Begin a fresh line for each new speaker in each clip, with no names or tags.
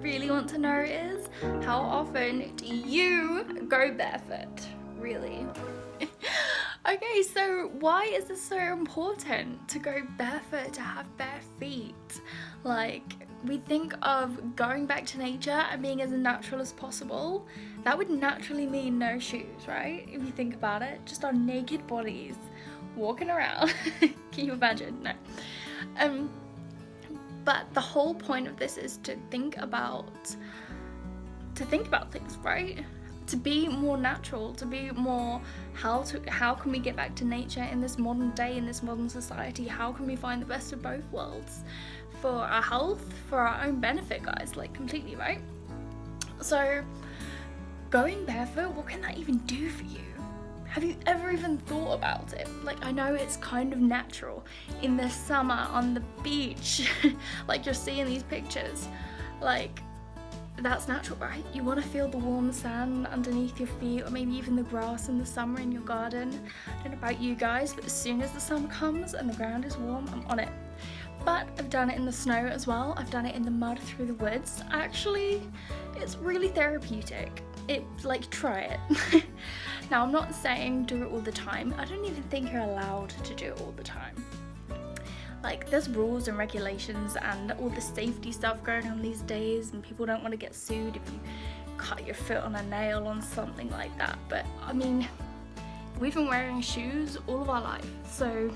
really want to know is, how often do you go barefoot? Really? Okay, so why is this so important to go barefoot, to have bare feet? Like, we think of going back to nature and being as natural as possible. That would naturally mean no shoes, right? If you think about it, just our naked bodies walking around. Can you imagine? No. But the whole point of this is to think about things, right? To be more natural, to be more how can we get back to nature in this modern day, in this modern society? How can we find the best of both worlds for our health, for our own benefit, guys? Like, completely, right? So going barefoot, what can that even do for you? Have you ever even thought about it? Like, I know it's kind of natural in the summer on the beach, like you're seeing these pictures, like, that's natural, right? You want to feel the warm sand underneath your feet, or maybe even the grass in the summer in your garden. I don't know about you guys, but as soon as the sun comes and the ground is warm, I'm on it. But I've done it in the snow as well. I've done it in the mud through the woods. Actually, it's really therapeutic. Try it. Now, I'm not saying do it all the time. I don't even think you're allowed to do it all the time. Like, there's rules and regulations and all the safety stuff going on these days, and people don't want to get sued if you cut your foot on a nail on something like that. But I mean, we've been wearing shoes all of our life, so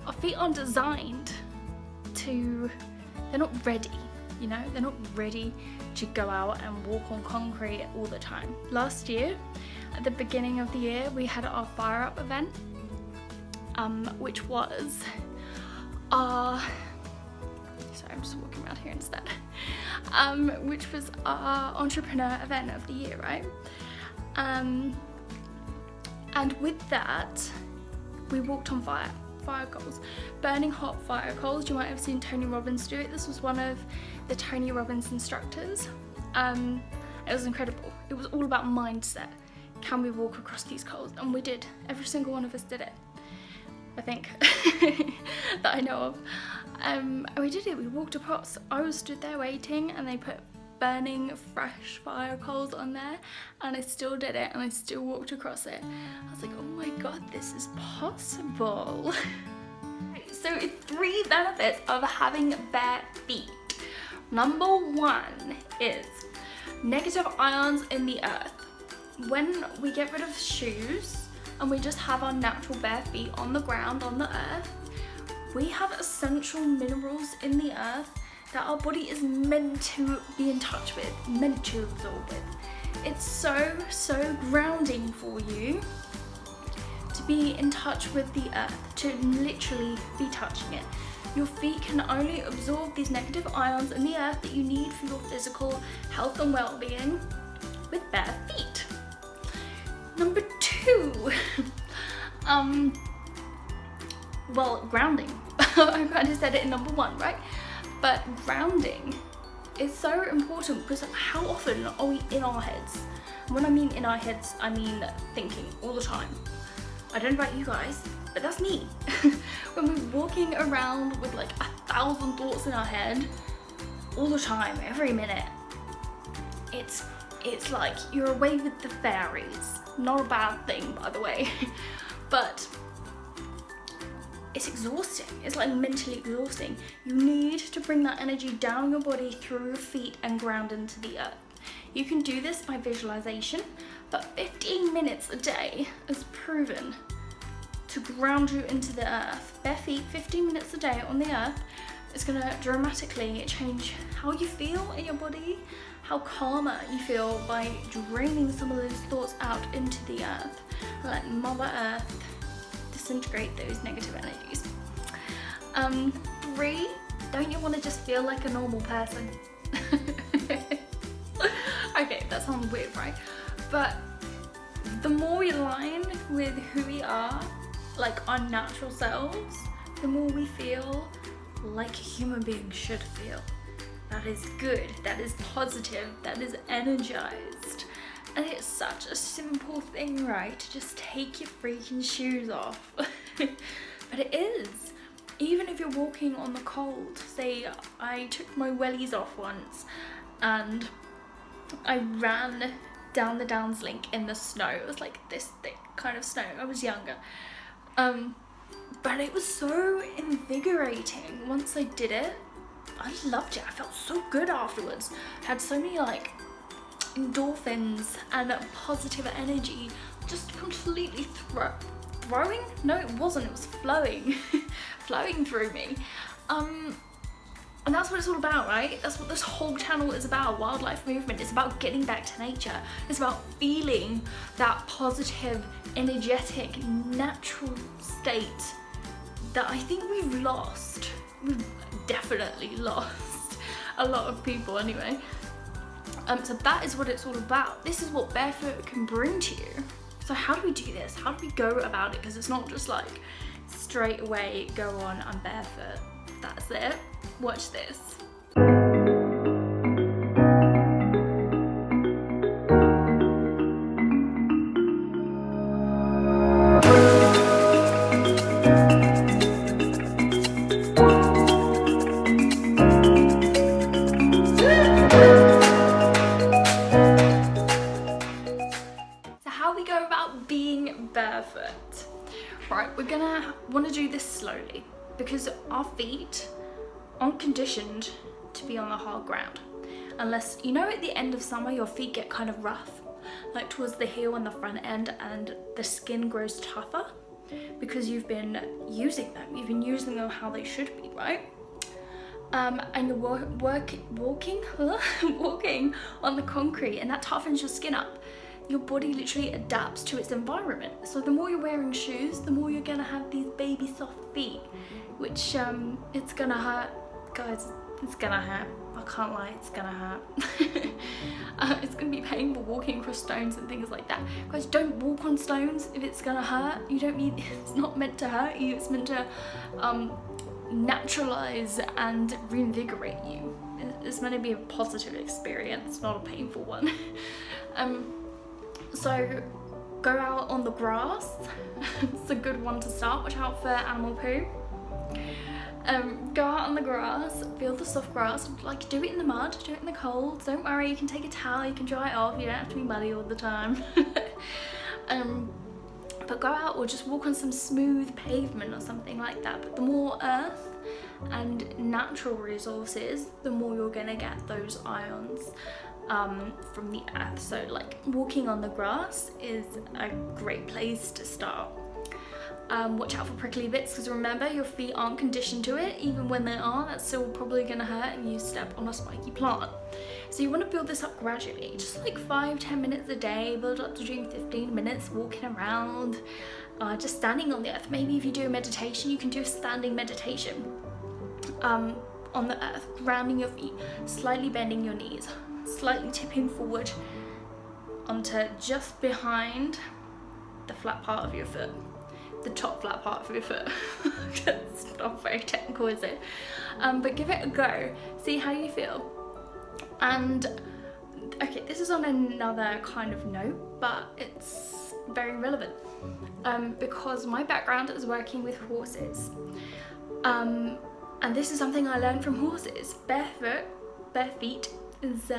our feet aren't designed to, they're not ready, you know, they're not ready to go out and walk on concrete all the time. Last year, at the beginning of the year, we had our fire up event, which was sorry, I'm just walking around here instead, which was our entrepreneur event of the year, right? And with that, we walked on fire coals, burning hot fire coals. You might have seen Tony Robbins do it. This was one of the Tony Robbins instructors. It was incredible. It was all about mindset. Can we walk across these coals? And we did. Every single one of us did it, I think, that I know of. And we did it. We walked across. I was stood there waiting, and they put burning fresh fire coals on there, and I still did it, and I still walked across it. I was like, oh my god, this is possible. So 3 benefits of having bare feet. Number 1 is negative ions in the earth. When we get rid of shoes and we just have our natural bare feet on the ground, on the earth, we have essential minerals in the earth that our body is meant to be in touch with, meant to absorb with. It's so grounding for you to be in touch with the earth, to literally be touching it. Your feet can only absorb these negative ions in the earth that you need for your physical health and well-being with bare feet. Number 2, well, grounding. I kind of said it in number 1, right? But grounding is so important, because how often are we in our heads? And when I mean in our heads, I mean thinking all the time. I don't know about you guys, but that's me. When we're walking around with like 1,000 thoughts in our head all the time, every minute, it's like you're away with the fairies. Not a bad thing, by the way, but it's exhausting. It's like mentally exhausting. You need to bring that energy down your body through your feet and ground into the earth. You can do this by visualization, but 15 minutes a day is proven to ground you into the earth. Bare feet, 15 minutes a day on the earth, is gonna dramatically change how you feel in your body, how calmer you feel by draining some of those thoughts out into the earth. Let Mother Earth disintegrate those negative energies. 3, don't you want to just feel like a normal person? Okay, that sounds weird, right? But the more we align with who we are, like our natural selves, the more we feel like a human being should feel. That is good, that is positive, that is energized. And it's such a simple thing, right? To just take your freaking shoes off. But it is. Even if you're walking on the cold, say I took my wellies off once and I ran down the Downs Link in the snow. It was like this thick kind of snow. I was younger. But it was so invigorating once I did it. I loved it. I felt so good afterwards. I had so many like endorphins and positive energy just completely throwing? No, it wasn't. It was flowing. Flowing through me. And that's what it's all about, right? That's what this whole channel is about, wildlife movement. It's about getting back to nature. It's about feeling that positive, energetic, natural state that I think we've lost. We've definitely lost. A lot of people anyway. So that is what it's all about. This is what barefoot can bring to you. So how do we do this? How do we go about it? Because it's not just like straight away go on, I'm barefoot. That's it. Watch this. So how we go about being barefoot? Right, we're gonna want to do this slowly because our feet aren't conditioned to be on the hard ground. Unless, you know, at the end of summer your feet get kind of rough, like towards the heel and the front end, and the skin grows tougher because you've been using them. You've been using them how they should be, right? And you're walking on the concrete, and that toughens your skin up. Your body literally adapts to its environment. So the more you're wearing shoes, the more you're gonna have these baby soft feet, which it's gonna hurt. Guys, it's gonna hurt. I can't lie, it's gonna hurt. It's gonna be painful walking across stones and things like that. Guys, don't walk on stones if it's gonna hurt. You don't need, it's not meant to hurt you, it's meant to naturalize and reinvigorate you. It's meant to be a positive experience, not a painful one. So go out on the grass. It's a good one to start. Watch out for animal poo. Go out on the grass, feel the soft grass, like do it in the mud, do it in the cold. Don't worry, you can take a towel, you can dry it off, you don't have to be muddy all the time. But go out or just walk on some smooth pavement or something like that. But the more earth and natural resources, the more you're gonna get those ions from the earth. So like walking on the grass is a great place to start. Watch out for prickly bits, because remember, your feet aren't conditioned to it. Even when they are, that's still probably gonna hurt and you step on a spiky plant. So you want to build this up gradually, just like 5-10 minutes a day. Build up to doing 15 minutes walking around, just standing on the earth. Maybe if you do a meditation, you can do a standing meditation on the earth, grounding your feet, slightly bending your knees, slightly tipping forward onto just behind the flat part of your foot. The top flat part of your foot. It's not very technical, is it? But give it a go, see how you feel. And okay, this is on another kind of note, but it's very relevant because my background is working with horses, and this is something I learned from horses. Bare feet is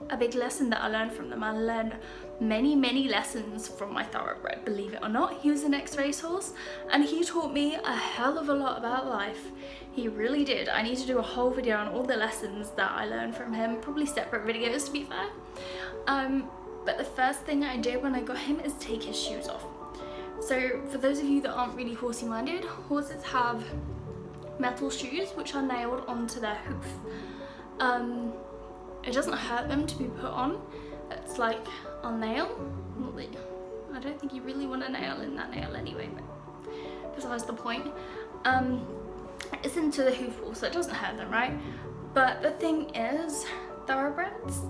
a big lesson that I learned from them. I learned many lessons from my thoroughbred, believe it or not. He was an ex-racehorse and he taught me a hell of a lot about life. He really did. I need to do a whole video on all the lessons that I learned from him, probably separate videos to be fair. But the first thing I did when I got him is take his shoes off. So for those of you that aren't really horsey minded, horses have metal shoes which are nailed onto their hoof. It doesn't hurt them to be put on. It's like a nail. I don't think you really want a nail in that nail anyway, but besides the point. It's into the hoof wall, so it doesn't hurt them, right? But the thing is, thoroughbreds,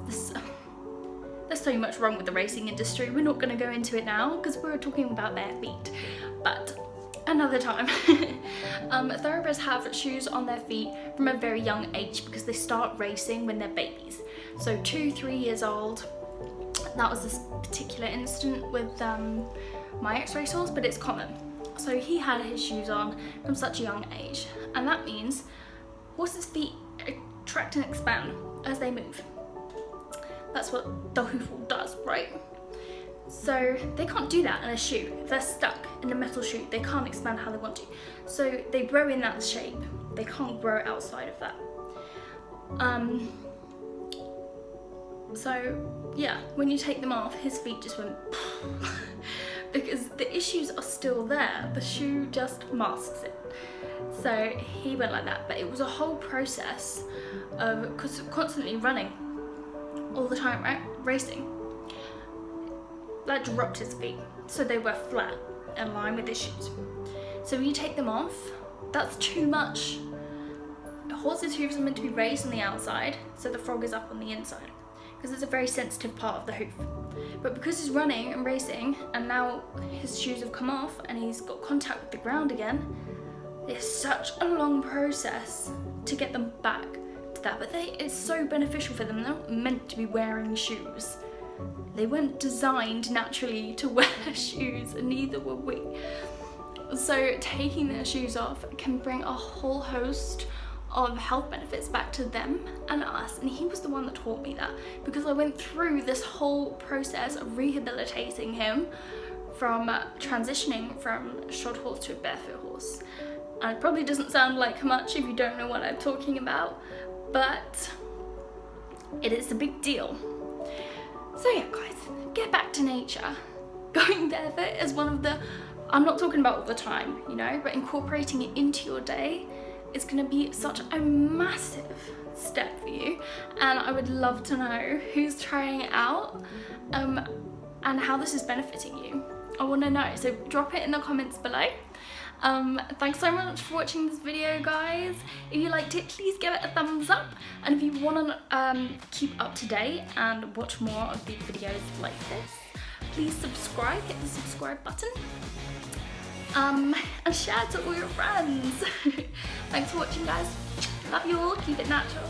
there's so much wrong with the racing industry. We're not going to go into it now because we're talking about bare feet, but another time. Thoroughbreds have shoes on their feet from a very young age because they start racing when they're babies. So 2-3 years old. That was this particular incident with my ex-racehorse, but it's common. So he had his shoes on from such a young age, and that means horses' feet contract and expand as they move. That's what the hoof wall does, right? So they can't do that in a shoe. If they're stuck in a metal shoe, they can't expand how they want to. So they grow in that shape. They can't grow outside of that. So yeah, when you take them off, his feet just went because the issues are still there. The shoe just masks it. So he went like that, but it was a whole process of constantly running all the time, right? Racing. That dropped his feet, so they were flat in line with his shoes. So when you take them off, that's too much. A horse's hooves are meant to be raised on the outside, so the frog is up on the inside, because it's a very sensitive part of the hoof. But because he's running and racing, and now his shoes have come off and he's got contact with the ground again, it's such a long process to get them back to that. But it's so beneficial for them. They're not meant to be wearing shoes. They weren't designed naturally to wear shoes, and neither were we. So taking their shoes off can bring a whole host of health benefits back to them and us. And he was the one that taught me that, because I went through this whole process of rehabilitating him from transitioning from a shod horse to a barefoot horse. And it probably doesn't sound like much if you don't know what I'm talking about, but it is a big deal. So yeah, guys, get back to nature. Going barefoot is one of the, I'm not talking about all the time, you know, but incorporating it into your day is going to be such a massive step for you. And I would love to know who's trying it out and how this is benefiting you. I want to know, so drop it in the comments below. Thanks so much for watching this video, guys. If you liked it, please give it a thumbs up, and if you want to keep up to date and watch more of these videos like this, please subscribe, hit the subscribe button, and share to all your friends. Thanks for watching, guys. Love you all, keep it natural.